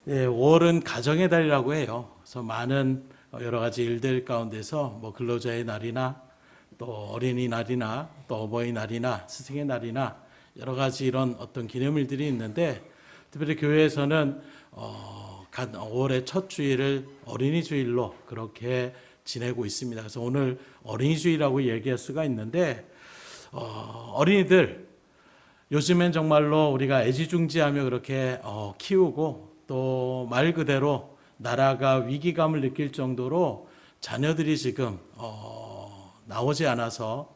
예, 5월은 가정의 달이라고 해요. 그래서 많은 여러 가지 일들 가운데서 뭐 근로자의 날이나 또 어린이날이나 또 어버이날이나 스승의 날이나 여러 가지 이런 어떤 기념일들이 있는데, 특별히 교회에서는 5월의 첫 주일을 어린이 주일로 그렇게 지내고 있습니다. 그래서 오늘 어린이 주일이라고 얘기할 수가 있는데, 어린이들 요즘엔 정말로 우리가 애지중지하며 그렇게 키우고, 또 말 그대로 나라가 위기감을 느낄 정도로 자녀들이 지금 낳지 않아서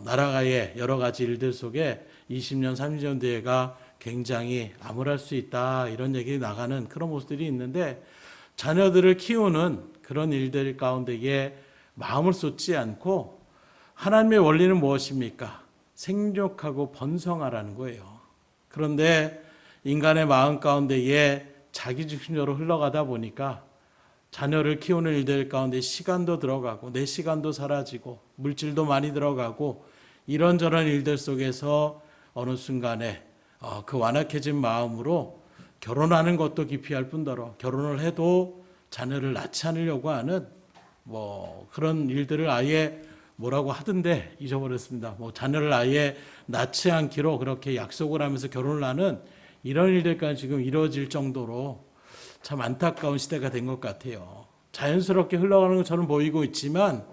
나라가의 여러 가지 일들 속에 20년, 30년 뒤에가 굉장히 암울할 수 있다, 이런 얘기 나가는 그런 모습들이 있는데, 자녀들을 키우는 그런 일들 가운데에 마음을 쏟지 않고, 하나님의 원리는 무엇입니까? 생육하고 번성하라는 거예요. 그런데 인간의 마음 가운데에 자기중심적으로 흘러가다 보니까 자녀를 키우는 일들 가운데 시간도 들어가고 내 시간도 사라지고 물질도 많이 들어가고, 이런저런 일들 속에서 어느 순간에 그 완악해진 마음으로 결혼하는 것도 기피할 뿐더러 결혼을 해도 자녀를 낳지 않으려고 하는 그런 일들을 아예 뭐라고 하던데 잊어버렸습니다. 자녀를 아예 낳지 않기로 그렇게 약속을 하면서 결혼을 하는 이런 일들까지 지금 이루어질 정도로 참 안타까운 시대가 된 것 같아요. 자연스럽게 흘러가는 것처럼 보이고 있지만,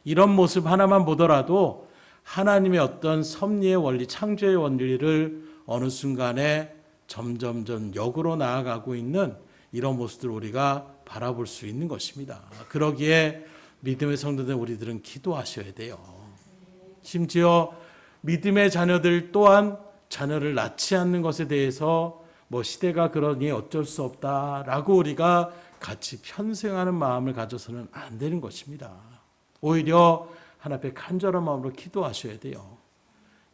이런 모습 하나만 보더라도 하나님의 어떤 섭리의 원리, 창조의 원리를 어느 순간에 점점점 역으로 나아가고 있는 이런 모습들을 우리가 바라볼 수 있는 것입니다. 그러기에 믿음의 성도들 우리들은 기도하셔야 돼요. 심지어 믿음의 자녀들 또한 자녀를 낳지 않는 것에 대해서 시대가 그러니 어쩔 수 없다라고 우리가 같이 편승하는 마음을 가져서는 안 되는 것입니다. 오히려 하나님 앞에 간절한 마음으로 기도하셔야 돼요.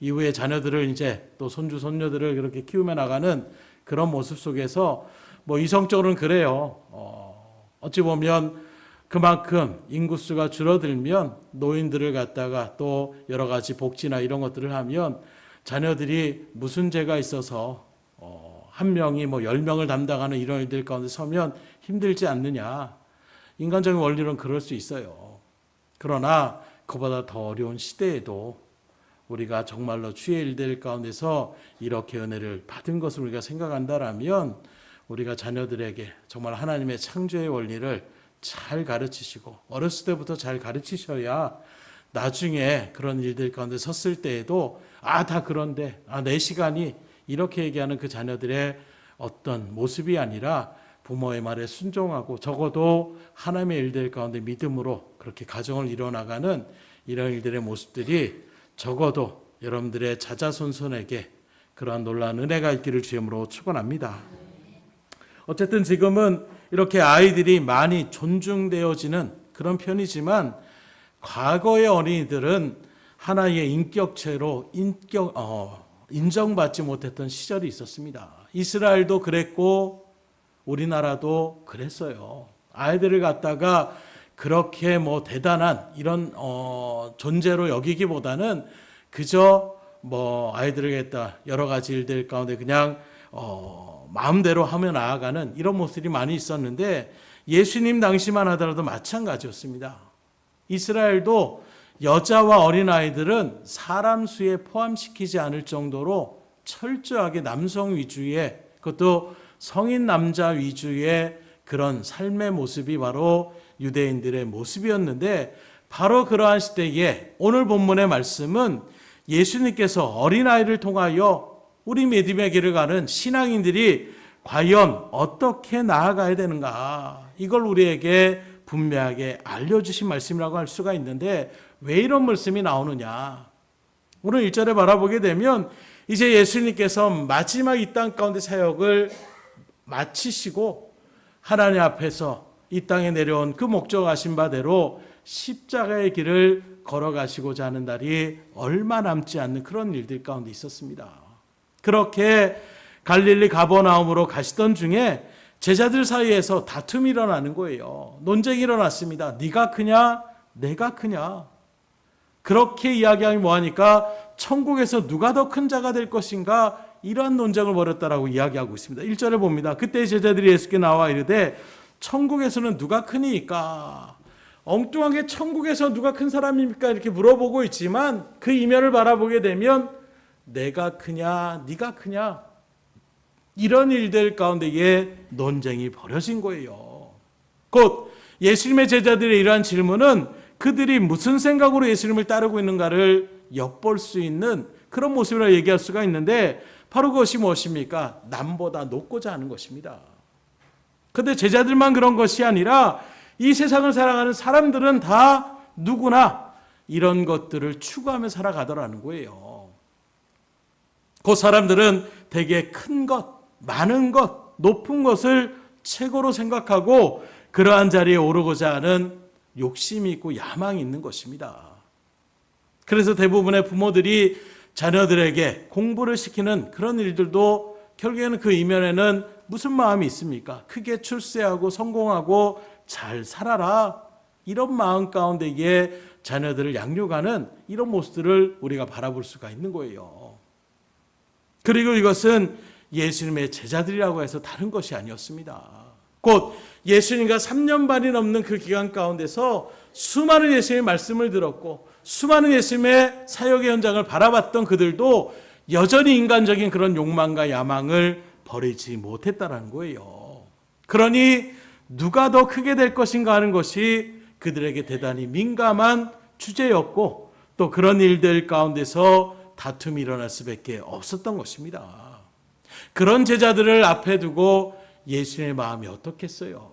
이후에 자녀들을 이제 또 손주 손녀들을 그렇게 키우며 나가는 그런 모습 속에서 이성적으로는 그래요. 어찌 보면 그만큼 인구수가 줄어들면 노인들을 갖다가 또 여러 가지 복지나 이런 것들을 하면 자녀들이 무슨 죄가 있어서 한 명이 10명을 담당하는 이런 일들 가운데 서면 힘들지 않느냐. 인간적인 원리로는 그럴 수 있어요. 그러나 그보다 더 어려운 시대에도 우리가 정말로 주의 일들 가운데서 이렇게 은혜를 받은 것을 우리가 생각한다라면, 우리가 자녀들에게 정말 하나님의 창조의 원리를 잘 가르치시고 어렸을 때부터 잘 가르치셔야 나중에 그런 일들 가운데 섰을 때에도 다 그런데 내 시간이, 이렇게 얘기하는 그 자녀들의 어떤 모습이 아니라 부모의 말에 순종하고 적어도 하나님의 일들 가운데 믿음으로 그렇게 가정을 이뤄나가는 이런 일들의 모습들이 적어도 여러분들의 자자손손에게 그러한 놀라운 은혜가 있기를 주님으로 축원합니다. 어쨌든 지금은 이렇게 아이들이 많이 존중되어지는 그런 편이지만, 과거의 어린이들은 하나의 인격체로 인정받지 못했던 시절이 있었습니다. 이스라엘도 그랬고 우리나라도 그랬어요. 아이들을 갖다가 그렇게 대단한 이런 존재로 여기기보다는 그저 아이들을 갖다 여러 가지 일들 가운데 그냥 마음대로 하며 나아가는 이런 모습이 많이 있었는데, 예수님 당시만 하더라도 마찬가지였습니다. 이스라엘도 여자와 어린아이들은 사람 수에 포함시키지 않을 정도로 철저하게 남성 위주의, 그것도 성인 남자 위주의 그런 삶의 모습이 바로 유대인들의 모습이었는데, 바로 그러한 시대에 오늘 본문의 말씀은 예수님께서 어린아이를 통하여 우리 믿음의 길을 가는 신앙인들이 과연 어떻게 나아가야 되는가, 이걸 우리에게 분명하게 알려주신 말씀이라고 할 수가 있는데, 왜 이런 말씀이 나오느냐. 오늘 1절에 바라보게 되면 이제 예수님께서 마지막 이 땅 가운데 사역을 마치시고 하나님 앞에서 이 땅에 내려온 그 목적하신 바대로 십자가의 길을 걸어가시고자 하는 날이 얼마 남지 않는 그런 일들 가운데 있었습니다. 그렇게 갈릴리 가버나움으로 가시던 중에 제자들 사이에서 다툼이 일어나는 거예요. 논쟁이 일어났습니다. 네가 크냐 내가 크냐. 그렇게 이야기하면 뭐하니까 천국에서 누가 더 큰 자가 될 것인가, 이러한 논쟁을 벌였다라고 이야기하고 있습니다. 1절에 봅니다. 그때 제자들이 예수께 나와 이르되 천국에서는 누가 크니까? 엉뚱하게 천국에서 누가 큰 사람입니까? 이렇게 물어보고 있지만 그 이면을 바라보게 되면 내가 크냐 네가 크냐 이런 일들 가운데에 논쟁이 벌어진 거예요. 곧 예수님의 제자들의 이러한 질문은 그들이 무슨 생각으로 예수님을 따르고 있는가를 엿볼 수 있는 그런 모습이라고 얘기할 수가 있는데 바로 그것이 무엇입니까? 남보다 높고자 하는 것입니다. 그런데 제자들만 그런 것이 아니라 이 세상을 살아가는 사람들은 다 누구나 이런 것들을 추구하며 살아가더라는 거예요. 그 사람들은 되게 큰 것, 많은 것, 높은 것을 최고로 생각하고 그러한 자리에 오르고자 하는 욕심이 있고 야망이 있는 것입니다. 그래서 대부분의 부모들이 자녀들에게 공부를 시키는 그런 일들도 결국에는 그 이면에는 무슨 마음이 있습니까? 크게 출세하고 성공하고 잘 살아라. 이런 마음 가운데에 자녀들을 양육하는 이런 모습들을 우리가 바라볼 수가 있는 거예요. 그리고 이것은 예수님의 제자들이라고 해서 다른 것이 아니었습니다. 곧 예수님과 3년 반이 넘는 그 기간 가운데서 수많은 예수님의 말씀을 들었고 수많은 예수님의 사역의 현장을 바라봤던 그들도 여전히 인간적인 그런 욕망과 야망을 버리지 못했다는 거예요. 그러니 누가 더 크게 될 것인가 하는 것이 그들에게 대단히 민감한 주제였고 또 그런 일들 가운데서 다툼이 일어날 수밖에 없었던 것입니다. 그런 제자들을 앞에 두고 예수님의 마음이 어떻겠어요?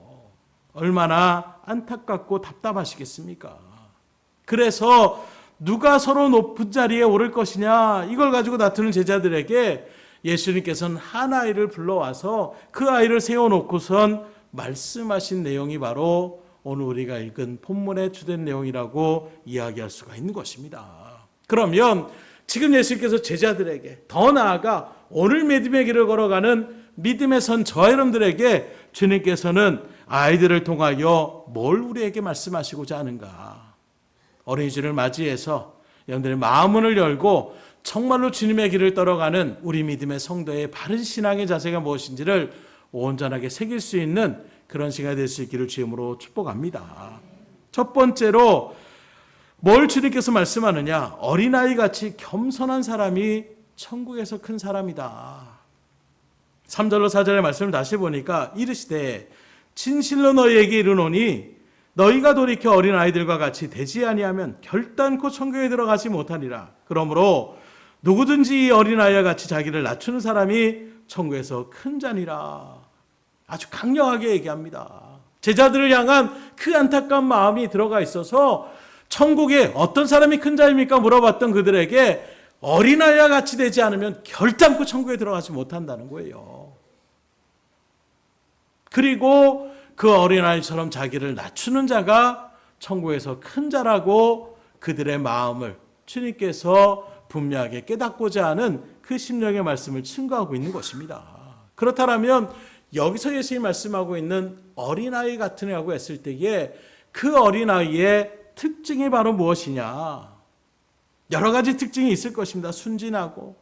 얼마나 안타깝고 답답하시겠습니까? 그래서 누가 서로 높은 자리에 오를 것이냐 이걸 가지고 다투는 제자들에게 예수님께서는 한 아이를 불러와서 그 아이를 세워놓고선 말씀하신 내용이 바로 오늘 우리가 읽은 본문의 주된 내용이라고 이야기할 수가 있는 것입니다. 그러면 지금 예수님께서 제자들에게 더 나아가 오늘 믿음의 길을 걸어가는 믿음의 선 저와 여러분들에게 주님께서는 아이들을 통하여 뭘 우리에게 말씀하시고자 하는가? 어린이집을 맞이해서 여러분들의 마음문을 열고 정말로 주님의 길을 따라가는 우리 믿음의 성도의 바른 신앙의 자세가 무엇인지를 온전하게 새길 수 있는 그런 시간이 될 수 있기를 주님으로 축복합니다. 첫 번째로 뭘 주님께서 말씀하느냐? 어린아이같이 겸손한 사람이 천국에서 큰 사람이다. 3절로 4절의 말씀을 다시 보니까 이르시되 진실로 너희에게 이르노니 너희가 돌이켜 어린아이들과 같이 되지 아니하면 결단코 천국에 들어가지 못하리라. 그러므로 누구든지 이 어린아이와 같이 자기를 낮추는 사람이 천국에서 큰 자니라. 아주 강력하게 얘기합니다. 제자들을 향한 그 안타까운 마음이 들어가 있어서 천국에 어떤 사람이 큰 자입니까? 물어봤던 그들에게 어린아이와 같이 되지 않으면 결단코 천국에 들어가지 못한다는 거예요. 그리고 그 어린아이처럼 자기를 낮추는 자가 천국에서 큰 자라고 그들의 마음을 주님께서 분명하게 깨닫고자 하는 그 심령의 말씀을 증거하고 있는 것입니다. 그렇다면 여기서 예수님이 말씀하고 있는 어린아이 같은 애라고 했을 때에 그 어린아이의 특징이 바로 무엇이냐? 여러 가지 특징이 있을 것입니다. 순진하고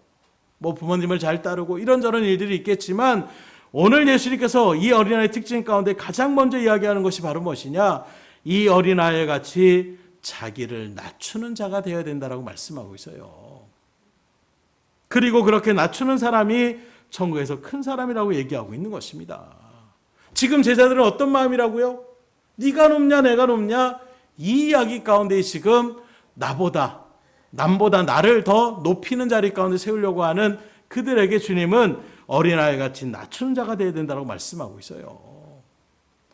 부모님을 잘 따르고 이런저런 일들이 있겠지만 오늘 예수님께서 이 어린아이의 특징 가운데 가장 먼저 이야기하는 것이 바로 무엇이냐? 이 어린아이 같이 자기를 낮추는 자가 되어야 된다라고 말씀하고 있어요. 그리고 그렇게 낮추는 사람이 천국에서 큰 사람이라고 얘기하고 있는 것입니다. 지금 제자들은 어떤 마음이라고요? 네가 높냐 내가 높냐? 이 이야기 가운데 지금 남보다 나를 더 높이는 자리 가운데 세우려고 하는 그들에게 주님은 어린아이같이 낮추는 자가 되어야 된다고 말씀하고 있어요.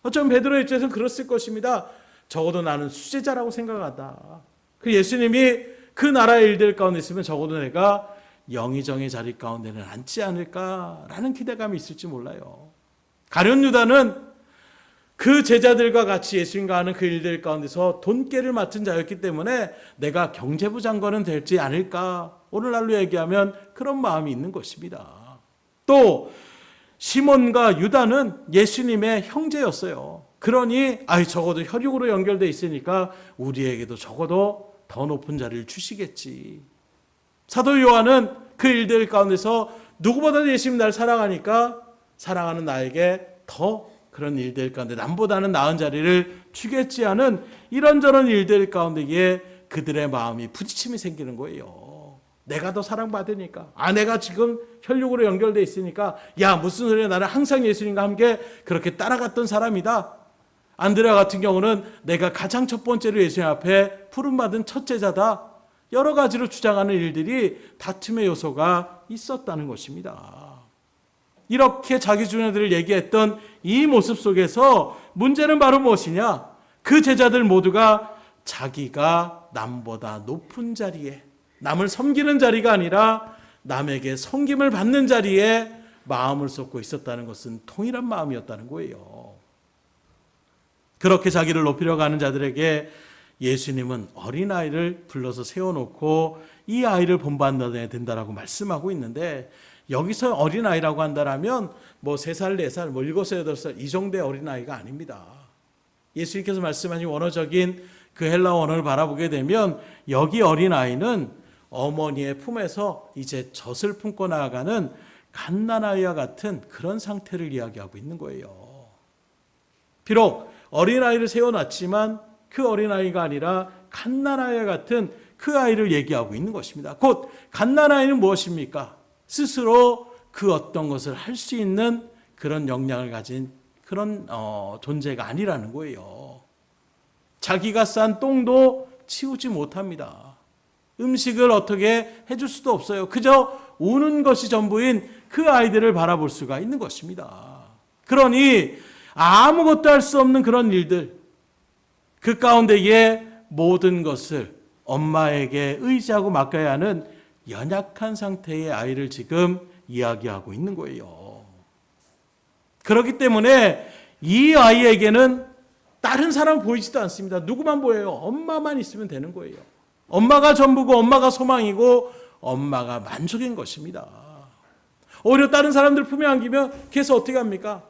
어쩌면 베드로의 입장에서는 그랬을 것입니다. 적어도 나는 수제자라고 생각하다. 그 예수님이 그 나라의 일들 가운데 있으면 적어도 내가 영의정의 자리 가운데는 앉지 않을까라는 기대감이 있을지 몰라요. 가룟 유다는 그 제자들과 같이 예수님과 하는 그 일들 가운데서 돈깨를 맡은 자였기 때문에 내가 경제부 장관은 될지 않을까 오늘날로 얘기하면 그런 마음이 있는 것입니다. 또 시몬과 유다는 예수님의 형제였어요. 그러니 적어도 혈육으로 연결되어 있으니까 우리에게도 적어도 더 높은 자리를 주시겠지. 사도 요한은 그 일들 가운데서 누구보다도 예수님 날 사랑하니까 사랑하는 나에게 더 그런 일들 가운데 남보다는 나은 자리를 주겠지 하는 이런저런 일들 가운데에 그들의 마음이 부딪힘이 생기는 거예요. 내가 더 사랑받으니까, 내가 지금 혈육으로 연결돼 있으니까, 야 무슨 소리야, 나는 항상 예수님과 함께 그렇게 따라갔던 사람이다. 안드레아 같은 경우는 내가 가장 첫 번째로 예수님 앞에 부름받은 첫 제자다. 여러 가지로 주장하는 일들이 다툼의 요소가 있었다는 것입니다. 이렇게 자기 주장들을 얘기했던 이 모습 속에서 문제는 바로 무엇이냐? 그 제자들 모두가 자기가 남보다 높은 자리에, 남을 섬기는 자리가 아니라 남에게 섬김을 받는 자리에 마음을 쏟고 있었다는 것은 동일한 마음이었다는 거예요. 그렇게 자기를 높이려고 하는 자들에게 예수님은 어린아이를 불러서 세워놓고 이 아이를 본받아야 된다라고 말씀하고 있는데, 여기서 어린아이라고 한다면 3살, 4살, 7살, 8살 이 정도의 어린아이가 아닙니다. 예수님께서 말씀하신 원어적인 그 헬라어 언어를 바라보게 되면 여기 어린아이는 어머니의 품에서 이제 젖을 품고 나아가는 갓난아이와 같은 그런 상태를 이야기하고 있는 거예요. 비록 어린아이를 세워놨지만 그 어린아이가 아니라 갓난아이와 같은 그 아이를 얘기하고 있는 것입니다. 곧 갓난아이는 무엇입니까? 스스로 그 어떤 것을 할 수 있는 그런 역량을 가진 그런 존재가 아니라는 거예요. 자기가 싼 똥도 치우지 못합니다. 음식을 어떻게 해줄 수도 없어요. 그저 우는 것이 전부인 그 아이들을 바라볼 수가 있는 것입니다. 그러니 아무것도 할 수 없는 그런 일들, 그 가운데에 모든 것을 엄마에게 의지하고 맡겨야 하는 연약한 상태의 아이를 지금 이야기하고 있는 거예요. 그렇기 때문에 이 아이에게는 다른 사람 보이지도 않습니다. 누구만 보여요? 엄마만 있으면 되는 거예요. 엄마가 전부고 엄마가 소망이고 엄마가 만족인 것입니다. 오히려 다른 사람들 품에 안기면 그래서 어떻게 합니까?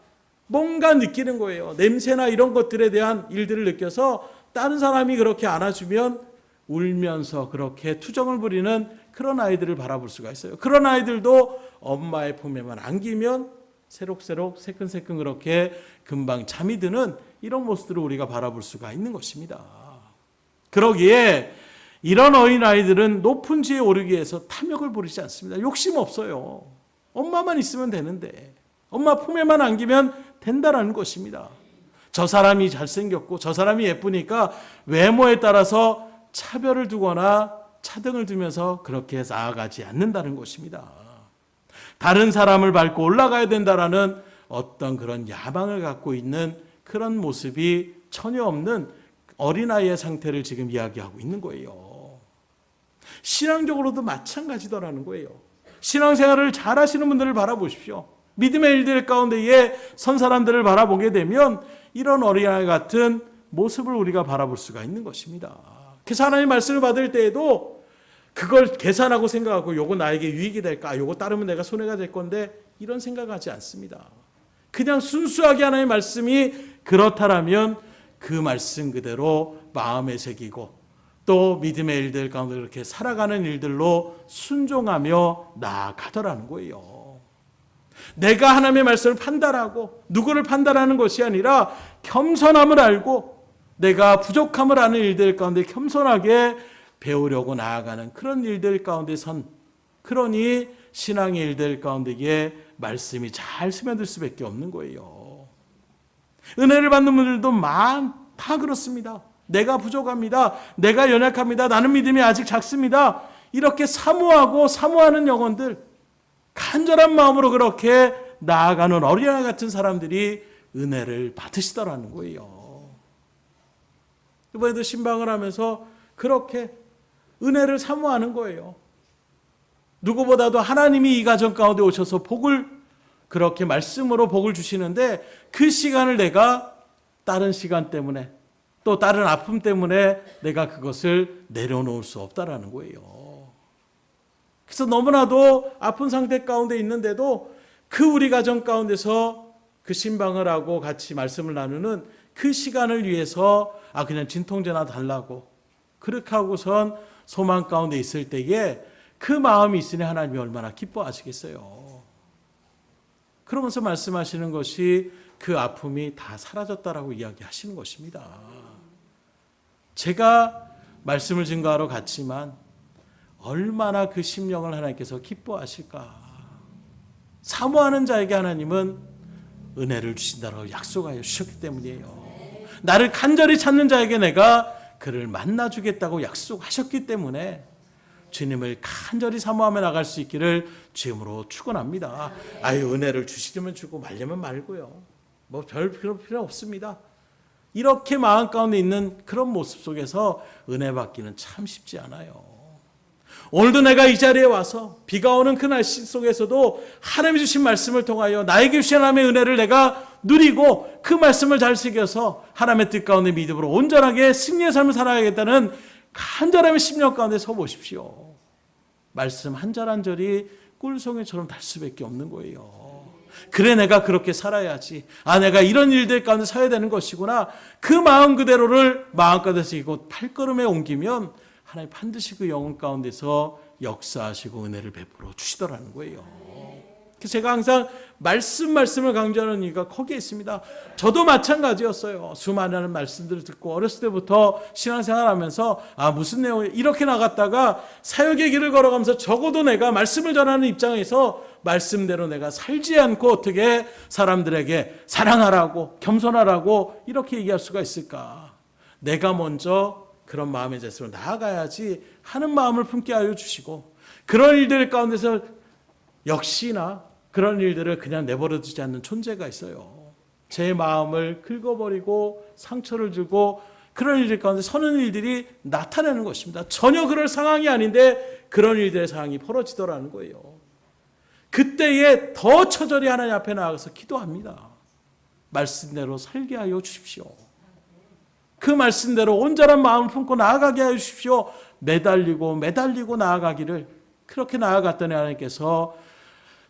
뭔가 느끼는 거예요. 냄새나 이런 것들에 대한 일들을 느껴서 다른 사람이 그렇게 안아주면 울면서 그렇게 투정을 부리는 그런 아이들을 바라볼 수가 있어요. 그런 아이들도 엄마의 품에만 안기면 새록새록 새끈새끈 그렇게 금방 잠이 드는 이런 모습들을 우리가 바라볼 수가 있는 것입니다. 그러기에 이런 어린아이들은 높은 지에 오르기 위해서 탐욕을 부리지 않습니다. 욕심 없어요. 엄마만 있으면 되는데, 엄마 품에만 안기면 된다라는 것입니다. 저 사람이 잘생겼고 저 사람이 예쁘니까 외모에 따라서 차별을 두거나 차등을 두면서 그렇게 나아가지 않는다는 것입니다. 다른 사람을 밟고 올라가야 된다라는 어떤 그런 야망을 갖고 있는 그런 모습이 전혀 없는 어린아이의 상태를 지금 이야기하고 있는 거예요. 신앙적으로도 마찬가지더라는 거예요. 신앙생활을 잘 하시는 분들을 바라보십시오. 믿음의 일들 가운데에 선 사람들을 바라보게 되면 이런 어린아이 같은 모습을 우리가 바라볼 수가 있는 것입니다. 그래서 하나님의 말씀을 받을 때에도 그걸 계산하고 생각하고 요거 나에게 유익이 될까? 요거 따르면 내가 손해가 될 건데 이런 생각하지 않습니다. 그냥 순수하게 하나님의 말씀이 그렇다라면 그 말씀 그대로 마음에 새기고 또 믿음의 일들 가운데 그렇게 살아가는 일들로 순종하며 나아가더라는 거예요. 내가 하나님의 말씀을 판단하고 누구를 판단하는 것이 아니라 겸손함을 알고 내가 부족함을 아는 일들 가운데 겸손하게 배우려고 나아가는 그런 일들 가운데 선, 그러니 신앙의 일들 가운데에 말씀이 잘 스며들 수밖에 없는 거예요. 은혜를 받는 분들도 다 그렇습니다. 내가 부족합니다. 내가 연약합니다. 나는 믿음이 아직 작습니다. 이렇게 사모하는 영혼들, 간절한 마음으로 그렇게 나아가는 어린아이 같은 사람들이 은혜를 받으시더라는 거예요. 이번에도 신방을 하면서 그렇게 은혜를 사모하는 거예요. 누구보다도 하나님이 이 가정 가운데 오셔서 복을 그렇게 말씀으로 복을 주시는데 그 시간을 내가 다른 시간 때문에 또 다른 아픔 때문에 내가 그것을 내려놓을 수 없다라는 거예요. 그래서 너무나도 아픈 상태 가운데 있는데도 그 우리 가정 가운데서 그 신방을 하고 같이 말씀을 나누는 그 시간을 위해서 그냥 진통제나 달라고 그렇게 하고선 소망 가운데 있을 때에 그 마음이 있으니 하나님이 얼마나 기뻐하시겠어요. 그러면서 말씀하시는 것이 그 아픔이 다 사라졌다라고 이야기하시는 것입니다. 제가 말씀을 증거하러 갔지만 얼마나 그 심령을 하나님께서 기뻐하실까. 사모하는 자에게 하나님은 은혜를 주신다고 약속하여 주셨기 때문이에요. 나를 간절히 찾는 자에게 내가 그를 만나주겠다고 약속하셨기 때문에 주님을 간절히 사모하며 나갈 수 있기를 주님으로 축원합니다. 은혜를 주시려면 주고 말려면 말고요. 뭐 별 필요 없습니다. 이렇게 마음 가운데 있는 그런 모습 속에서 은혜 받기는 참 쉽지 않아요. 오늘도 내가 이 자리에 와서 비가 오는 그 날씨 속에서도 하나님이 주신 말씀을 통하여 나에게 주신 하나님의 은혜를 내가 누리고 그 말씀을 잘 새겨서 하나님의 뜻 가운데 믿음으로 온전하게 승리의 삶을 살아야겠다는 간절함의 심령 가운데 서 보십시오. 말씀 한 절 한 절이 꿀송이처럼 달 수밖에 없는 거예요. 그래, 내가 그렇게 살아야지. 내가 이런 일들 가운데 서야 되는 것이구나. 그 마음 그대로를 마음 가운데서 이곳 발걸음에 옮기면 하나님 반드시 그 영혼 가운데서 역사하시고 은혜를 베풀어 주시더라는 거예요. 그래서 제가 항상 말씀을 강조하는 이유가 거기에 있습니다. 저도 마찬가지였어요. 수많은 말씀들을 듣고 어렸을 때부터 신앙생활하면서 무슨 내용이 이렇게 나갔다가 사역의 길을 걸어가면서 적어도 내가 말씀을 전하는 입장에서 말씀대로 내가 살지 않고 어떻게 사람들에게 사랑하라고 겸손하라고 이렇게 얘기할 수가 있을까. 내가 먼저 그런 마음의 자세로 나아가야지 하는 마음을 품게 하여 주시고, 그런 일들 가운데서 역시나 그런 일들을 그냥 내버려 두지 않는 존재가 있어요. 제 마음을 긁어버리고 상처를 주고 그런 일들 가운데 서는 일들이 나타나는 것입니다. 전혀 그럴 상황이 아닌데 그런 일들의 상황이 벌어지더라는 거예요. 그때에 더 처절히 하나님 앞에 나가서 기도합니다. 말씀대로 살게 하여 주십시오. 그 말씀대로 온전한 마음을 품고 나아가게 하여 주십시오. 매달리고 나아가기를, 그렇게 나아갔더니 하나님께서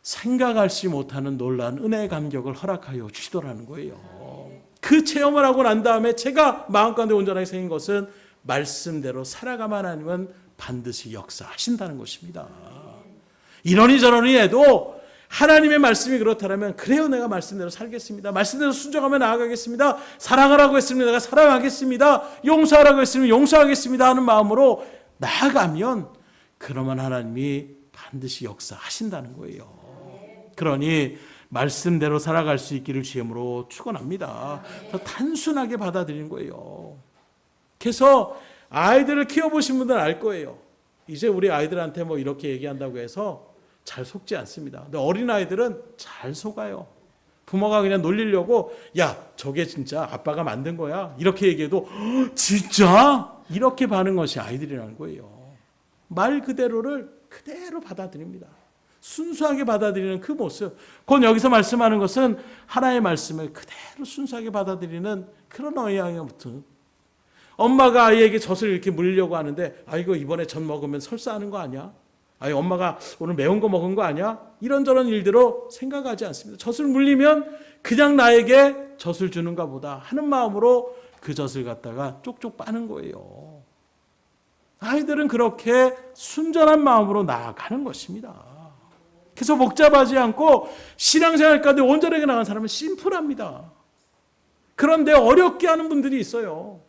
생각할지 못하는 놀라운 은혜의 감격을 허락하여 주시더라는 거예요. 그 체험을 하고 난 다음에 제가 마음 가운데 온전하게 생긴 것은 말씀대로 살아가만 하나님은 반드시 역사하신다는 것입니다. 이러니 저러니 해도 하나님의 말씀이 그렇다면, 그래요, 내가 말씀대로 살겠습니다. 말씀대로 순종하며 나아가겠습니다. 사랑하라고 했으면 내가 사랑하겠습니다. 용서하라고 했으면 용서하겠습니다 하는 마음으로 나아가면, 그러면 하나님이 반드시 역사하신다는 거예요. 그러니 말씀대로 살아갈 수 있기를 주님으로 축원합니다. 더 단순하게 받아들이는 거예요. 그래서 아이들을 키워보신 분들은 알 거예요. 이제 우리 아이들한테 뭐 이렇게 얘기한다고 해서 잘 속지 않습니다. 근데 어린아이들은 잘 속아요. 부모가 그냥 놀리려고, 야, 저게 진짜 아빠가 만든 거야, 이렇게 얘기해도 진짜? 이렇게 반응하는 것이 아이들이라는 거예요. 말 그대로를 그대로 받아들입니다. 순수하게 받아들이는 그 모습, 곧 여기서 말씀하는 것은 하나의 말씀을 그대로 순수하게 받아들이는 그런 어양부터, 엄마가 아이에게 젖을 이렇게 물려고 하는데, 이거 이번에 젖 먹으면 설사하는 거 아니야? 엄마가 오늘 매운 거 먹은 거 아니야? 이런저런 일대로 생각하지 않습니다. 젖을 물리면 그냥 나에게 젖을 주는가 보다 하는 마음으로 그 젖을 갖다가 쪽쪽 빠는 거예요. 아이들은 그렇게 순전한 마음으로 나아가는 것입니다. 그래서 복잡하지 않고 신앙생활 가운데 온전하게 나간 사람은 심플합니다. 그런데 어렵게 하는 분들이 있어요.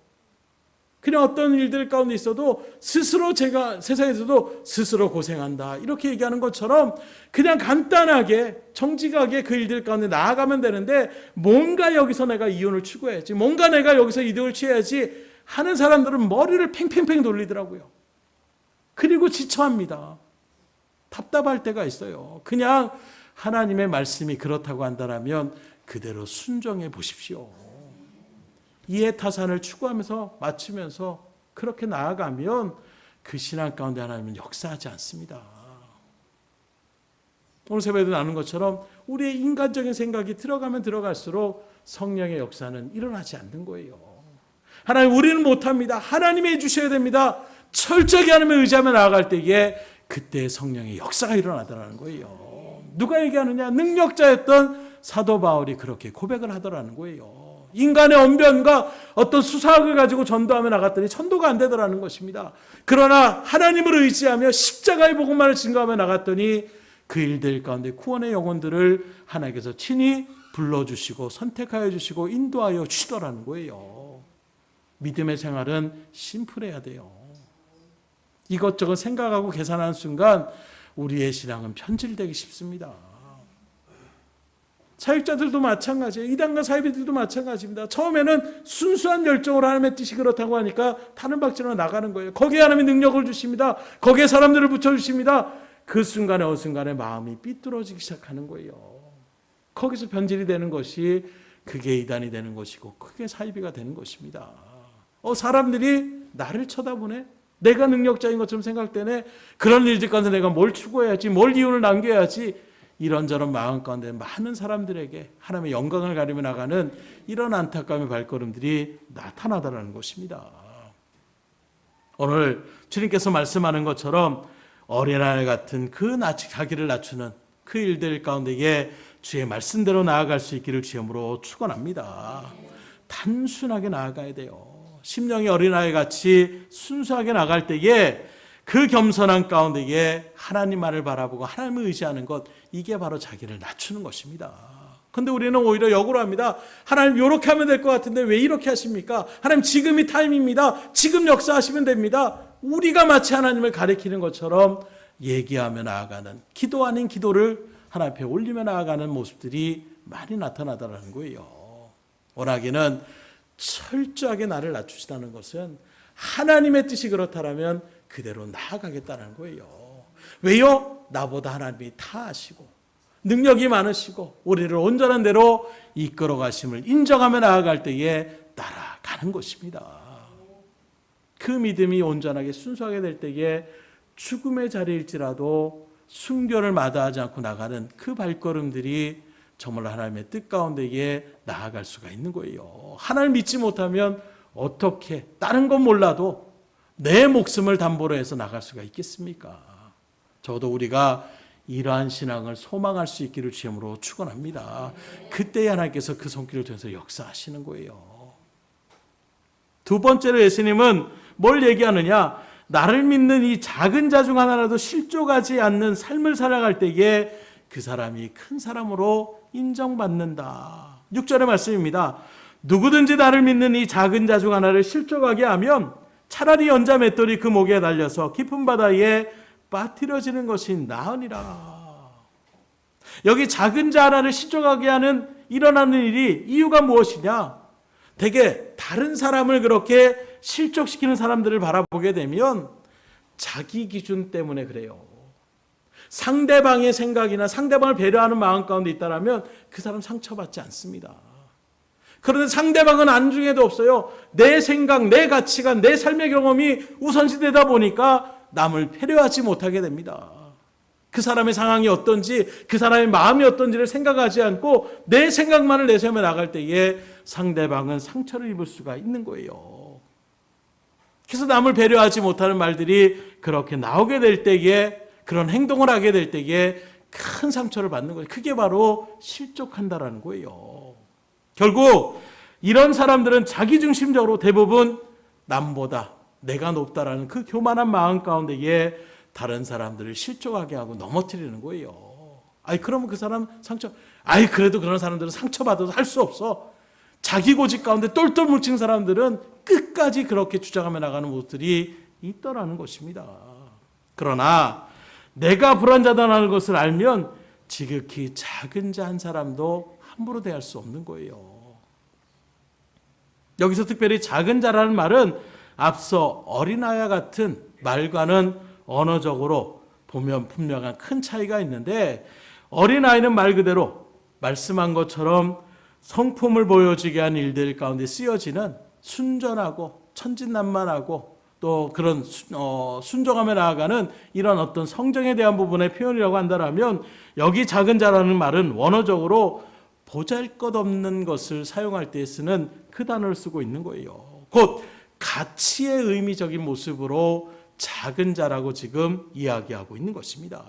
그냥 어떤 일들 가운데 있어도 스스로, 제가 세상에서도 스스로 고생한다 이렇게 얘기하는 것처럼 그냥 간단하게 정직하게 그 일들 가운데 나아가면 되는데, 뭔가 여기서 내가 이윤을 추구해야지, 뭔가 내가 여기서 이득을 취해야지 하는 사람들은 머리를 팽팽팽 돌리더라고요. 그리고 지쳐합니다. 답답할 때가 있어요. 그냥 하나님의 말씀이 그렇다고 한다면 그대로 순종해 보십시오. 이해타산을 추구하면서 맞추면서 그렇게 나아가면 그 신앙 가운데 하나님은 역사하지 않습니다. 오늘 새벽에도 나눈 것처럼 우리의 인간적인 생각이 들어가면 들어갈수록 성령의 역사는 일어나지 않는 거예요. 하나님, 우리는 못합니다. 하나님이 해주셔야 됩니다. 철저히 하나님을 의지하며 나아갈 때에 그때 성령의 역사가 일어나더라는 거예요. 누가 얘기하느냐? 능력자였던 사도 바울이 그렇게 고백을 하더라는 거예요. 인간의 언변과 어떤 수사학을 가지고 전도하며 나갔더니 전도가 안 되더라는 것입니다. 그러나 하나님을 의지하며 십자가의 복음만을 증거하며 나갔더니 그 일들 가운데 구원의 영혼들을 하나님께서 친히 불러주시고 선택하여 주시고 인도하여 주시더라는 거예요. 믿음의 생활은 심플해야 돼요. 이것저것 생각하고 계산하는 순간 우리의 신앙은 편질되기 쉽습니다. 사역자들도 마찬가지예요. 이단과 사이비들도 마찬가지입니다. 처음에는 순수한 열정으로 하나님의 뜻이 그렇다고 하니까 타는 박질로 나가는 거예요. 거기에 하나님이 능력을 주십니다. 거기에 사람들을 붙여주십니다. 그 순간에 어느 순간에 마음이 삐뚤어지기 시작하는 거예요. 거기서 변질이 되는 것이 그게 이단이 되는 것이고 그게 사이비가 되는 것입니다. 사람들이 나를 쳐다보네. 내가 능력자인 것처럼 생각되네. 그런 일들 가운데 내가 뭘 추구해야지, 뭘 이윤을 남겨야지. 이런저런 마음 가운데 많은 사람들에게 하나님의 영광을 가리며 나가는 이런 안타까움의 발걸음들이 나타나더라는 것입니다. 오늘 주님께서 말씀하는 것처럼 어린아이 같은 자기를 낮추는 그 일들 가운데에 주의 말씀대로 나아갈 수 있기를 주님으로 축원합니다. 단순하게 나아가야 돼요. 심령이 어린아이 같이 순수하게 나갈 때에 그 겸손한 가운데에 하나님만을 바라보고 하나님을 의지하는 것, 이게 바로 자기를 낮추는 것입니다. 그런데 우리는 오히려 역으로 합니다. 하나님 이렇게 하면 될 것 같은데 왜 이렇게 하십니까? 하나님 지금이 타임입니다. 지금 역사하시면 됩니다. 우리가 마치 하나님을 가리키는 것처럼 얘기하며 나아가는, 기도 아닌 기도를 하나님 앞에 올리며 나아가는 모습들이 많이 나타나더라는 거예요. 원하기는 철저하게 나를 낮추시다는 것은 하나님의 뜻이 그렇다면 그대로 나아가겠다는 거예요. 왜요? 나보다 하나님이 다 아시고 능력이 많으시고 우리를 온전한 대로 이끌어 가심을 인정하며 나아갈 때에 따라가는 것입니다. 그 믿음이 온전하게 순수하게 될 때에 죽음의 자리일지라도 순교를 마다하지 않고 나가는 그 발걸음들이 정말 하나님의 뜻 가운데에 나아갈 수가 있는 거예요. 하나님 믿지 못하면 어떻게 다른 건 몰라도 내 목숨을 담보로 해서 나갈 수가 있겠습니까? 적어도 우리가 이러한 신앙을 소망할 수 있기를 주님으로 축원합니다. 그때 하나님께서 그 손길을 통해서 역사하시는 거예요. 두 번째로 예수님은 뭘 얘기하느냐? 나를 믿는 이 작은 자 중 하나라도 실족하지 않는 삶을 살아갈 때에 그 사람이 큰 사람으로 인정받는다. 6절의 말씀입니다. 누구든지 나를 믿는 이 작은 자 중 하나를 실족하게 하면 차라리 연자 맷돌이 그 목에 달려서 깊은 바다에 빠뜨려지는 것이 나으니라. 여기 작은 자 하나를 실족하게 하는 일어나는 일이 이유가 무엇이냐? 대개 다른 사람을 그렇게 실족시키는 사람들을 바라보게 되면 자기 기준 때문에 그래요. 상대방의 생각이나 상대방을 배려하는 마음 가운데 있다라면 그 사람 상처받지 않습니다. 그런데 상대방은 안중에도 없어요. 내 생각, 내 가치관, 내 삶의 경험이 우선시되다 보니까 남을 배려하지 못하게 됩니다. 그 사람의 상황이 어떤지, 그 사람의 마음이 어떤지를 생각하지 않고 내 생각만을 내세우며 나갈 때에 상대방은 상처를 입을 수가 있는 거예요. 그래서 남을 배려하지 못하는 말들이 그렇게 나오게 될 때에, 그런 행동을 하게 될 때에 큰 상처를 받는 거예요. 그게 바로 실족한다라는 거예요. 결국 이런 사람들은 자기중심적으로 대부분 남보다 내가 높다라는 그 교만한 마음 가운데에 다른 사람들을 실족하게 하고 넘어뜨리는 거예요. 그러면 그 사람 그래도 그런 사람들은 상처받아도 할 수 없어. 자기 고집 가운데 똘똘 뭉친 사람들은 끝까지 그렇게 주장하며 나가는 모습들이 있더라는 것입니다. 그러나 내가 불완전하다는 것을 알면 지극히 작은 자 한 사람도 함부로 대할 수 없는 거예요. 여기서 특별히 작은 자라는 말은 앞서 어린아이와 같은 말과는 언어적으로 보면 분명한 큰 차이가 있는데, 어린아이는 말 그대로 말씀한 것처럼 성품을 보여주게 한 일들 가운데 쓰여지는 순전하고 천진난만하고 또 그런 순종하며 나아가는 이런 어떤 성정에 대한 부분의 표현이라고 한다면, 여기 작은 자라는 말은 원어적으로 보잘것없는 것을 사용할 때 쓰는 그 단어를 쓰고 있는 거예요. 곧 가치의 의미적인 모습으로 작은 자라고 지금 이야기하고 있는 것입니다.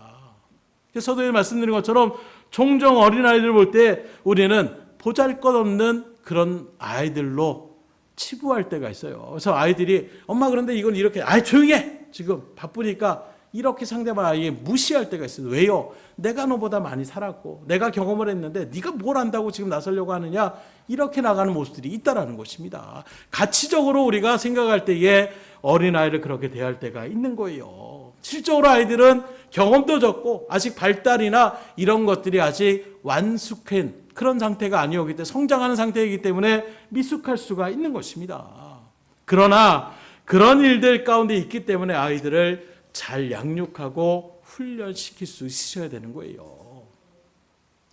그래서 서두에 말씀드린 것처럼 종종 어린아이들 볼 때 우리는 보잘것없는 그런 아이들로 치부할 때가 있어요. 그래서 아이들이 엄마 그런데 이건 이렇게 조용히 해! 지금 바쁘니까 이렇게 상대방 아이에 무시할 때가 있어요. 왜요? 내가 너보다 많이 살았고 내가 경험을 했는데 네가 뭘 안다고 지금 나서려고 하느냐, 이렇게 나가는 모습들이 있다라는 것입니다. 가치적으로 우리가 생각할 때에 어린아이를 그렇게 대할 때가 있는 거예요. 실적으로 아이들은 경험도 적고 아직 발달이나 이런 것들이 아직 완숙한 그런 상태가 아니었기 때문에, 성장하는 상태이기 때문에 미숙할 수가 있는 것입니다. 그러나 그런 일들 가운데 있기 때문에 아이들을 잘 양육하고 훈련시킬 수 있어야 되는 거예요.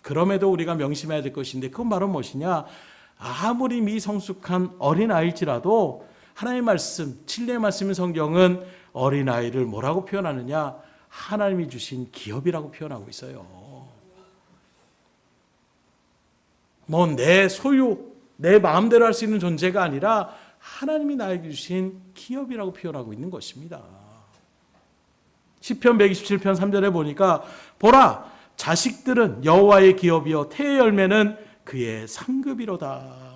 그럼에도 우리가 명심해야 될 것인데, 그건 바로 무엇이냐? 아무리 미성숙한 어린아이일지라도 하나님의 말씀, 진리의 말씀인 성경은 어린아이를 뭐라고 표현하느냐? 하나님이 주신 기업이라고 표현하고 있어요. 뭐 내 소유, 내 마음대로 할 수 있는 존재가 아니라 하나님이 나에게 주신 기업이라고 표현하고 있는 것입니다. 시편 127편 3절에 보니까 보라, 자식들은 여호와의 기업이요 태의 열매는 그의 상급이로다.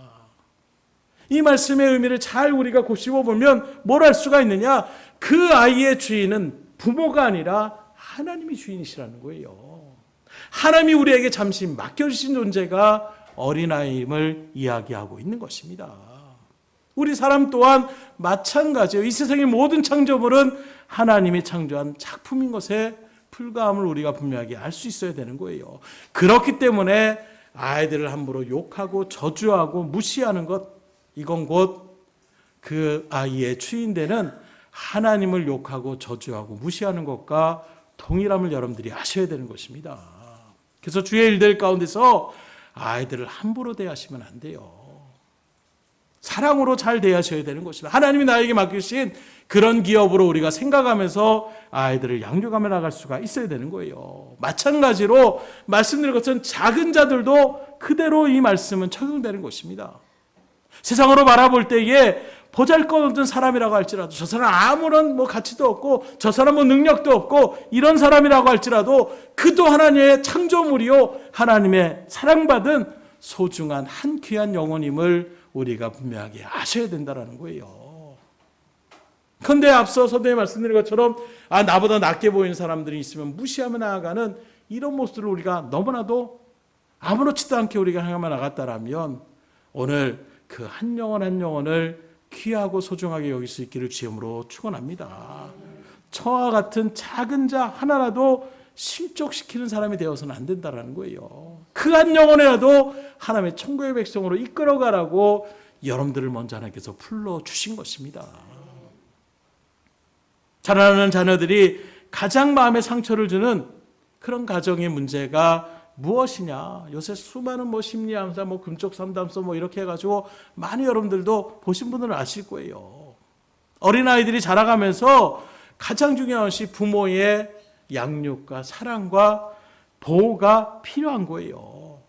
이 말씀의 의미를 잘 우리가 곱씹어 보면 뭘 알 수가 있느냐? 그 아이의 주인은 부모가 아니라 하나님이 주인이시라는 거예요. 하나님이 우리에게 잠시 맡겨주신 존재가 어린아이임을 이야기하고 있는 것입니다. 우리 사람 또한 마찬가지예요. 이 세상의 모든 창조물은 하나님이 창조한 작품인 것에 불과함을 우리가 분명하게 알 수 있어야 되는 거예요. 그렇기 때문에 아이들을 함부로 욕하고 저주하고 무시하는 것, 이건 곧 그 아이의 주인되는 하나님을 욕하고 저주하고 무시하는 것과 동일함을 여러분들이 아셔야 되는 것입니다. 그래서 주의 일들 가운데서 아이들을 함부로 대하시면 안 돼요. 사랑으로 잘 대하셔야 되는 것입니다. 하나님이 나에게 맡기신 그런 기업으로 우리가 생각하면서 아이들을 양육하며 나갈 수가 있어야 되는 거예요. 마찬가지로 말씀드린 것처럼 작은 자들도 그대로 이 말씀은 적용되는 것입니다. 세상으로 바라볼 때에 보잘것없는 사람이라고 할지라도, 저 사람 아무런 가치도 없고 저 사람 능력도 없고 이런 사람이라고 할지라도 그도 하나님의 창조물이요 하나님의 사랑받은 소중한 한 귀한 영혼임을 우리가 분명하게 아셔야 된다는 거예요. 그런데 앞서 선생님이 말씀드린 것처럼 나보다 낮게 보이는 사람들이 있으면 무시하며 나아가는 이런 모습을 우리가 너무나도 아무렇지도 않게 우리가 향하며 나갔다라면 오늘 그 한 영혼 한 영혼을 귀하고 소중하게 여길 수 있기를 주님으로 축원합니다. 저와 같은 작은 자 하나라도 실족시키는 사람이 되어서는 안 된다는 거예요. 그 한 영혼이라도 하나님의 천국의 백성으로 이끌어가라고 여러분들을 먼저 하나님께서 불러주신 것입니다. 자라나는 자녀들이 가장 마음에 상처를 주는 그런 가정의 문제가 무엇이냐? 요새 수많은 심리암사, 금쪽 상담소 이렇게 해가지고 많이 여러분들도 보신 분들은 아실 거예요. 어린아이들이 자라가면서 가장 중요한 것이 부모의 양육과 사랑과 보호가 필요한 거예요.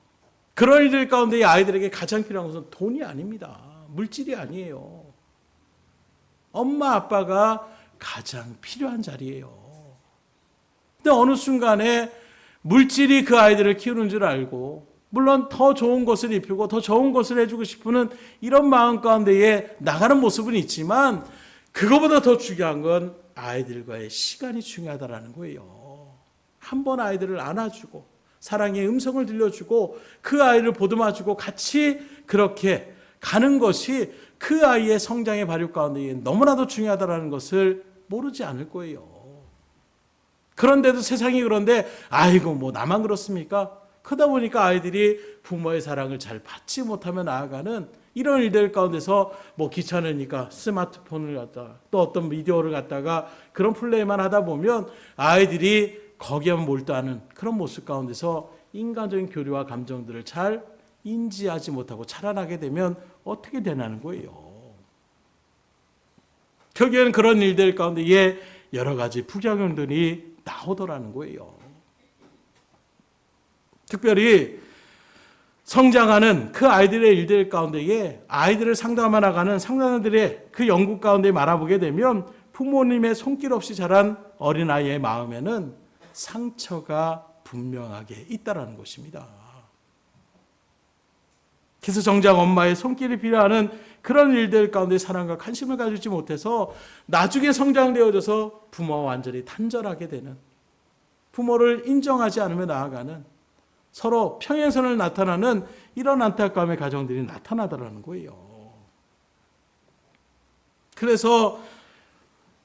그런 일들 가운데 이 아이들에게 가장 필요한 것은 돈이 아닙니다. 물질이 아니에요. 엄마 아빠가 가장 필요한 자리예요. 근데 어느 순간에 물질이 그 아이들을 키우는 줄 알고, 물론 더 좋은 것을 입히고 더 좋은 것을 해주고 싶은 이런 마음 가운데에 나가는 모습은 있지만, 그거보다 더 중요한 건 아이들과의 시간이 중요하다는 거예요. 한번 아이들을 안아주고 사랑의 음성을 들려주고 그 아이를 보듬어주고 같이 그렇게 가는 것이 그 아이의 성장의 발육 가운데 너무나도 중요하다는 것을 모르지 않을 거예요. 그런데도 세상이 그런데 나만 그렇습니까? 크다 보니까 아이들이 부모의 사랑을 잘 받지 못하며 나아가는 이런 일들 가운데서 귀찮으니까 스마트폰을 갖다가 또 어떤 미디어를 갖다가 그런 플레이만 하다 보면 아이들이 거기에만 몰두하는 그런 모습 가운데서 인간적인 교류와 감정들을 잘 인지하지 못하고 자라나게 되면 어떻게 되냐는 거예요. 결국에는 그런 일들 가운데에 여러 가지 부작용들이 나오더라는 거예요. 특별히 성장하는 그 아이들의 일들 가운데에 아이들을 상담하며 나가는 상담자들의 그 연구 가운데 말아보게 되면 부모님의 손길 없이 자란 어린아이의 마음에는 상처가 분명하게 있다라는 것입니다. 그래서 정작 엄마의 손길이 필요하는 그런 일들 가운데 사랑과 관심을 가지지 못해서 나중에 성장되어져서 부모와 완전히 단절하게 되는, 부모를 인정하지 않으며 나아가는, 서로 평행선을 나타나는 이런 안타까움의 가정들이 나타나더라는 거예요. 그래서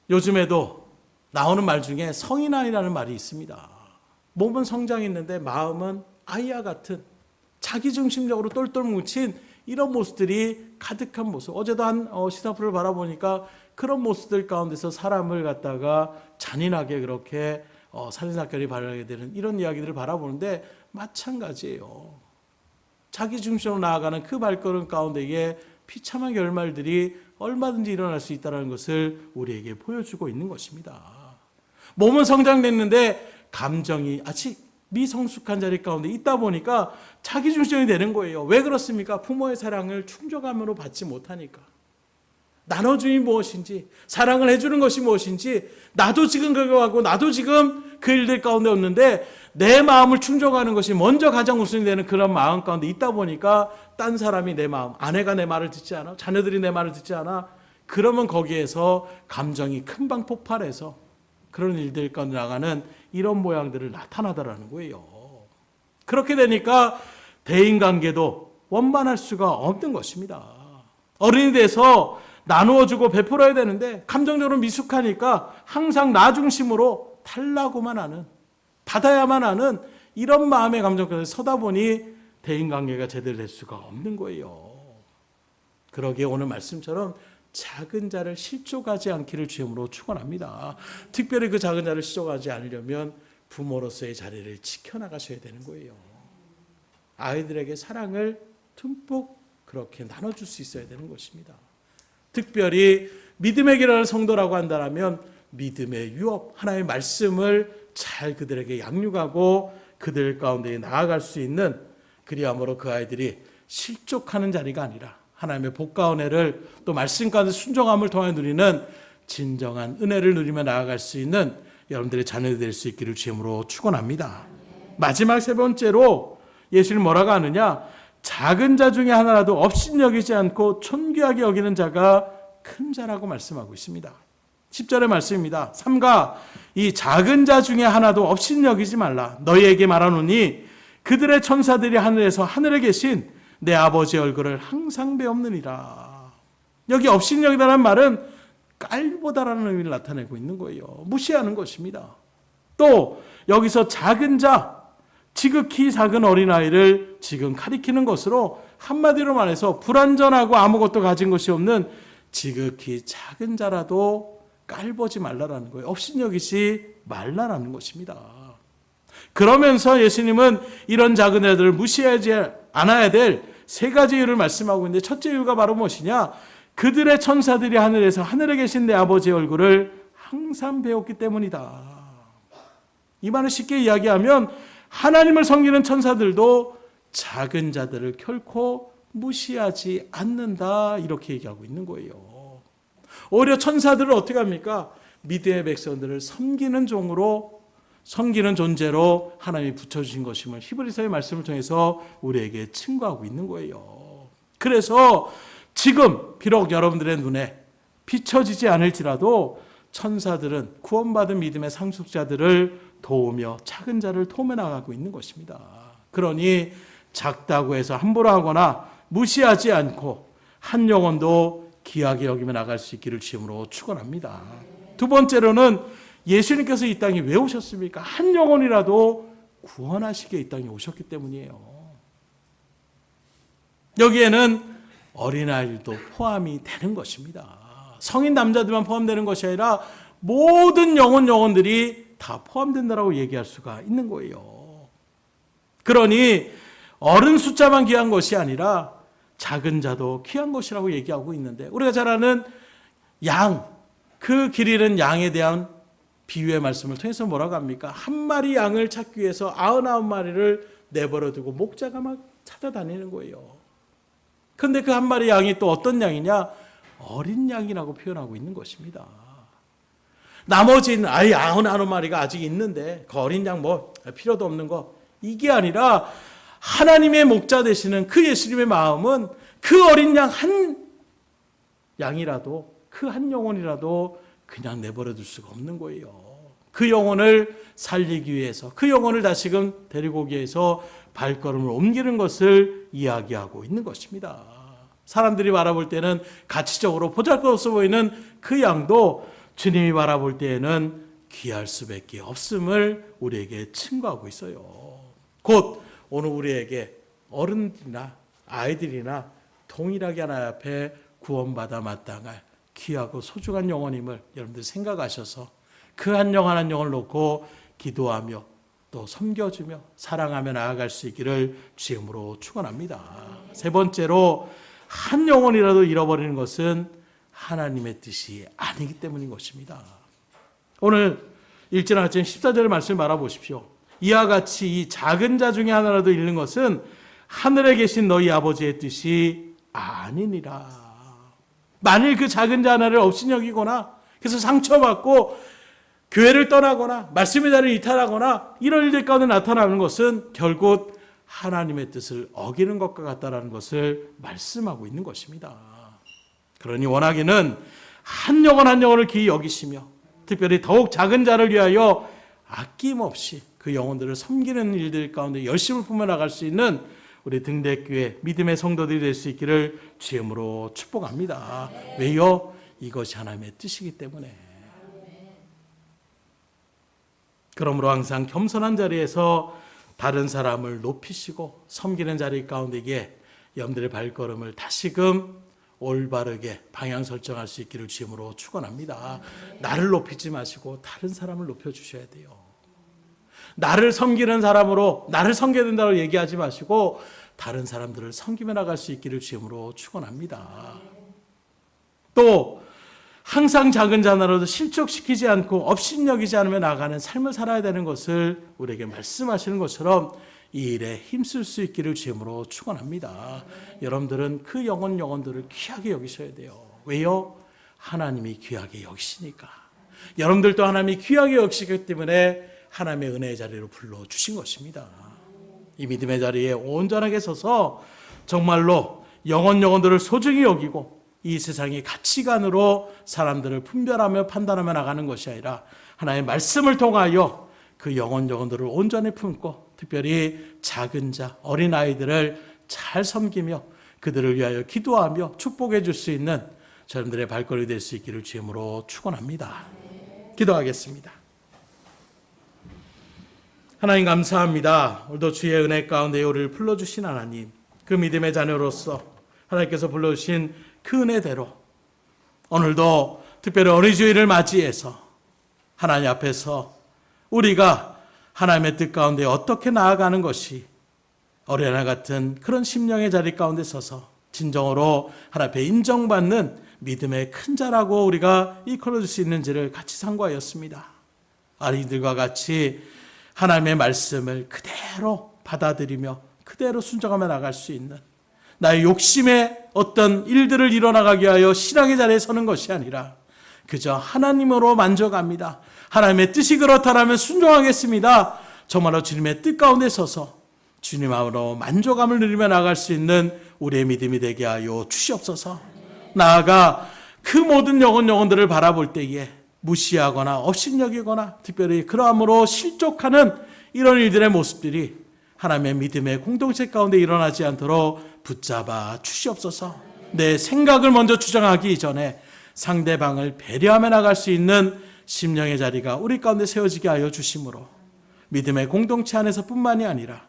요즘에도 나오는 말 중에 성인아이라는 말이 있습니다. 몸은 성장했는데 마음은 아이와 같은 자기중심적으로 똘똘 뭉친 이런 모습들이 가득한 모습. 어제도 한 시사프를 바라보니까 그런 모습들 가운데서 사람을 갖다가 잔인하게 그렇게 살인사건이 발生하게 되는 이런 이야기들을 바라보는데 마찬가지예요. 자기중심으로 나아가는 그 발걸음 가운데에 비참한 결말들이 얼마든지 일어날 수 있다는 것을 우리에게 보여주고 있는 것입니다. 몸은 성장됐는데 감정이 아직 미성숙한 자리 가운데 있다 보니까 자기중심이 되는 거예요. 왜 그렇습니까? 부모의 사랑을 충족함으로 받지 못하니까. 나눠줌이 무엇인지, 사랑을 해주는 것이 무엇인지, 나도 지금 그거 하고 나도 지금 그 일들 가운데 없는데 내 마음을 충족하는 것이 먼저 가장 우선이 되는 그런 마음 가운데 있다 보니까 딴 사람이 내 마음, 아내가 내 말을 듣지 않아, 자녀들이 내 말을 듣지 않아, 그러면 거기에서 감정이 금방 폭발해서 그런 일들 가운데 나가는 이런 모양들을 나타나더라는 거예요. 그렇게 되니까 대인관계도 원만할 수가 없는 것입니다. 어른이 돼서 나누어주고 베풀어야 되는데 감정적으로 미숙하니까 항상 나 중심으로 달라고만 하는, 받아야만 하는 이런 마음의 감정까지 서다 보니 대인관계가 제대로 될 수가 없는 거예요. 그러기에 오늘 말씀처럼 작은 자를 실족하지 않기를 주님으로 축원합니다. 특별히 그 작은 자를 실족하지 않으려면 부모로서의 자리를 지켜나가셔야 되는 거예요. 아이들에게 사랑을 듬뿍 그렇게 나눠줄 수 있어야 되는 것입니다. 특별히 믿음의 길을 성도라고 한다면 믿음의 유업, 하나님의 말씀을 잘 그들에게 양육하고 그들 가운데 나아갈 수 있는, 그리함으로 그 아이들이 실족하는 자리가 아니라 하나님의 복과 은혜를 또 말씀 가운데 순종함을 통해 누리는 진정한 은혜를 누리며 나아갈 수 있는 여러분들의 자녀들이 될 수 있기를 주님으로 축원합니다. 마지막 세 번째로 예수님 뭐라고 하느냐? 작은 자 중에 하나라도 업신여기지 않고 존귀하게 여기는 자가 큰 자라고 말씀하고 있습니다. 10절의 말씀입니다. 삼가 이 작은 자 중에 하나도 업신여기지 말라. 너희에게 말하노니 그들의 천사들이 하늘에서 하늘에 계신 내 아버지의 얼굴을 항상 배옵느니라. 여기 업신여기다라는 말은 깔보다라는 의미를 나타내고 있는 거예요. 무시하는 것입니다. 또 여기서 작은 자, 지극히 작은 어린아이를 지금 가리키는 것으로 한마디로 말해서 불완전하고 아무것도 가진 것이 없는 지극히 작은 자라도 깔보지 말라라는 거예요. 업신여기지 말라라는 것입니다. 그러면서 예수님은 이런 작은 애들을 무시하지 않아야 될 세 가지 이유를 말씀하고 있는데, 첫째 이유가 바로 무엇이냐? 그들의 천사들이 하늘에서 하늘에 계신 내 아버지의 얼굴을 항상 배웠기 때문이다. 이 말을 쉽게 이야기하면 하나님을 섬기는 천사들도 작은 자들을 결코 무시하지 않는다, 이렇게 얘기하고 있는 거예요. 오히려 천사들을 어떻게 합니까? 믿음의 백성들을 섬기는 종으로, 섬기는 존재로 하나님이 붙여주신 것임을 히브리서의 말씀을 통해서 우리에게 증거하고 있는 거예요. 그래서 지금 비록 여러분들의 눈에 비춰지지 않을지라도 천사들은 구원받은 믿음의 상속자들을 도우며 작은 자를 도우며 나가고 있는 것입니다. 그러니 작다고 해서 함부로 하거나 무시하지 않고 한 영혼도 귀하게 여기며 나갈 수 있기를 주님으로 축원합니다. 두 번째로는 예수님께서 이 땅에 왜 오셨습니까? 한 영혼이라도 구원하시기에 이 땅에 오셨기 때문이에요. 여기에는 어린아이들도 포함이 되는 것입니다. 성인 남자들만 포함되는 것이 아니라 모든 영혼들이 다 포함된다라고 얘기할 수가 있는 거예요. 그러니 어른 숫자만 귀한 것이 아니라 작은 자도 귀한 것이라고 얘기하고 있는데, 우리가 잘 아는 양, 그 길 잃은 양에 대한 비유의 말씀을 통해서 뭐라고 합니까? 한 마리 양을 찾기 위해서 99마리를 내버려두고 목자가 막 찾아다니는 거예요. 그런데 그 한 마리 양이 또 어떤 양이냐? 어린 양이라고 표현하고 있는 것입니다. 나머지는 99마리가 아직 있는데 그 어린 양 뭐 필요도 없는 거, 이게 아니라 하나님의 목자 되시는 그 예수님의 마음은 그 어린 양 한 양이라도, 그 한 영혼이라도 그냥 내버려 둘 수가 없는 거예요. 그 영혼을 살리기 위해서, 그 영혼을 다시금 데리고 오기 위해서 발걸음을 옮기는 것을 이야기하고 있는 것입니다. 사람들이 바라볼 때는 가치적으로 보잘것없어 보이는 그 양도 주님이 바라볼 때에는 귀할 수밖에 없음을 우리에게 증거하고 있어요. 곧 오늘 우리에게 어른들이나 아이들이나 동일하게 하나님 앞에 구원받아 마땅할 귀하고 소중한 영혼임을 여러분들 생각하셔서 그 한 영 한 영을 놓고 기도하며 또 섬겨주며 사랑하며 나아갈 수 있기를 주임으로 축원합니다. 세 번째로, 한 영혼이라도 잃어버리는 것은 하나님의 뜻이 아니기 때문인 것입니다. 오늘 읽지는 않았지만 14절의 말씀을 말아보십시오. 이와 같이 이 작은 자 중에 하나라도 잃는 것은 하늘에 계신 너희 아버지의 뜻이 아니니라. 만일 그 작은 자 하나를 업신여기거나 그래서 상처받고 교회를 떠나거나 말씀의 자리를 이탈하거나 이런 일들 가운데 나타나는 것은 결국 하나님의 뜻을 어기는 것과 같다라는 것을 말씀하고 있는 것입니다. 그러니 원하기는 한 영혼 한 영혼을 귀히 여기시며 특별히 더욱 작은 자를 위하여 아낌없이 그 영혼들을 섬기는 일들 가운데 열심을 품어 나갈 수 있는 우리 등대교회 믿음의 성도들이 될 수 있기를 주임으로 축복합니다. 왜요? 이것이 하나님의 뜻이기 때문에. 그러므로 항상 겸손한 자리에서 다른 사람을 높이시고 섬기는 자리 가운데에 여러분들의 발걸음을 다시금 올바르게 방향 설정할 수 있기를 주임으로 축원합니다. 나를 높이지 마시고 다른 사람을 높여주셔야 돼요. 나를 섬기는 사람으로 나를 섬겨야 된다고 얘기하지 마시고 다른 사람들을 섬기며 나갈 수 있기를 주임으로 축원합니다. 또 항상 작은 자나라도 실족시키지 않고 업신여기지 않으며 나가는 삶을 살아야 되는 것을 우리에게 말씀하시는 것처럼 이 일에 힘쓸 수 있기를 주임으로 축원합니다. 여러분들은 그 영혼들을 귀하게 여기셔야 돼요. 왜요? 하나님이 귀하게 여기시니까. 여러분들도 하나님이 귀하게 여기시기 때문에 하나님의 은혜의 자리로 불러주신 것입니다. 이 믿음의 자리에 온전하게 서서 정말로 영혼들을 소중히 여기고 이 세상의 가치관으로 사람들을 분별하며 판단하며 나가는 것이 아니라 하나님의 말씀을 통하여 그 영혼들을 온전히 품고 특별히 작은 자, 어린아이들을 잘 섬기며 그들을 위하여 기도하며 축복해 줄 수 있는 저들의 발걸음이 될 수 있기를 주임으로 축원합니다. 기도하겠습니다. 하나님 감사합니다. 오늘도 주의 은혜 가운데 우리를 불러주신 하나님, 그 믿음의 자녀로서 하나님께서 불러주신 그 은혜대로 오늘도 특별히 어린이주일을 맞이해서 하나님 앞에서 우리가 하나님의 뜻 가운데 어떻게 나아가는 것이 어린아이 같은 그런 심령의 자리 가운데 서서 진정으로 하나님 앞에 인정받는 믿음의 큰 자라고 우리가 이끌어줄 수 있는지를 같이 상고하였습니다. 아이들과 같이 하나님의 말씀을 그대로 받아들이며 그대로 순종하며 나갈 수 있는 나의 욕심의 어떤 일들을 이뤄나가게 하여 신앙의 자리에 서는 것이 아니라 그저 하나님으로 만족합니다. 하나님의 뜻이 그렇다라면 순종하겠습니다. 정말로 주님의 뜻 가운데 서서 주님으로 만족함을 누리며 나갈 수 있는 우리의 믿음이 되게 하여 주시옵소서. 나아가 그 모든 영혼들을 바라볼 때에 무시하거나 업신여기거나 특별히 그러함으로 실족하는 이런 일들의 모습들이 하나님의 믿음의 공동체 가운데 일어나지 않도록 붙잡아 주시옵소서. 내 생각을 먼저 주장하기 이전에 상대방을 배려하며 나갈 수 있는 심령의 자리가 우리 가운데 세워지게 하여 주심으로 믿음의 공동체 안에서 뿐만이 아니라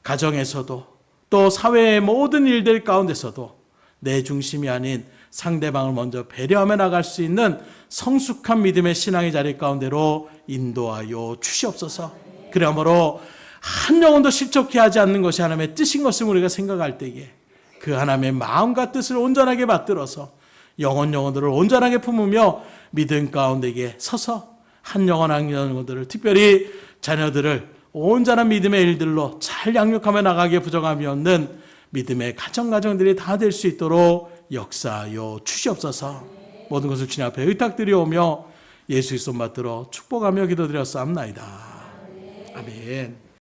가정에서도 또 사회의 모든 일들 가운데서도 내 중심이 아닌 상대방을 먼저 배려하며 나갈 수 있는 성숙한 믿음의 신앙의 자리 가운데로 인도하여 주시옵소서. 그러므로 한 영혼도 실족해 하지 않는 것이 하나님의 뜻인 것을 우리가 생각할 때에 그 하나님의 마음과 뜻을 온전하게 받들어서 영혼들을 온전하게 품으며 믿음 가운데에 서서 한 영혼들을 특별히 자녀들을 온전한 믿음의 일들로 잘 양육하며 나가기에 부족함이 없는 믿음의 가정들이 다 될 수 있도록 역사하여 주시옵소서. 모든 것을 주님 앞에 의탁드리오며 예수 그리스도 받들어 축복하며 기도드렸사옵나이다. 아멘.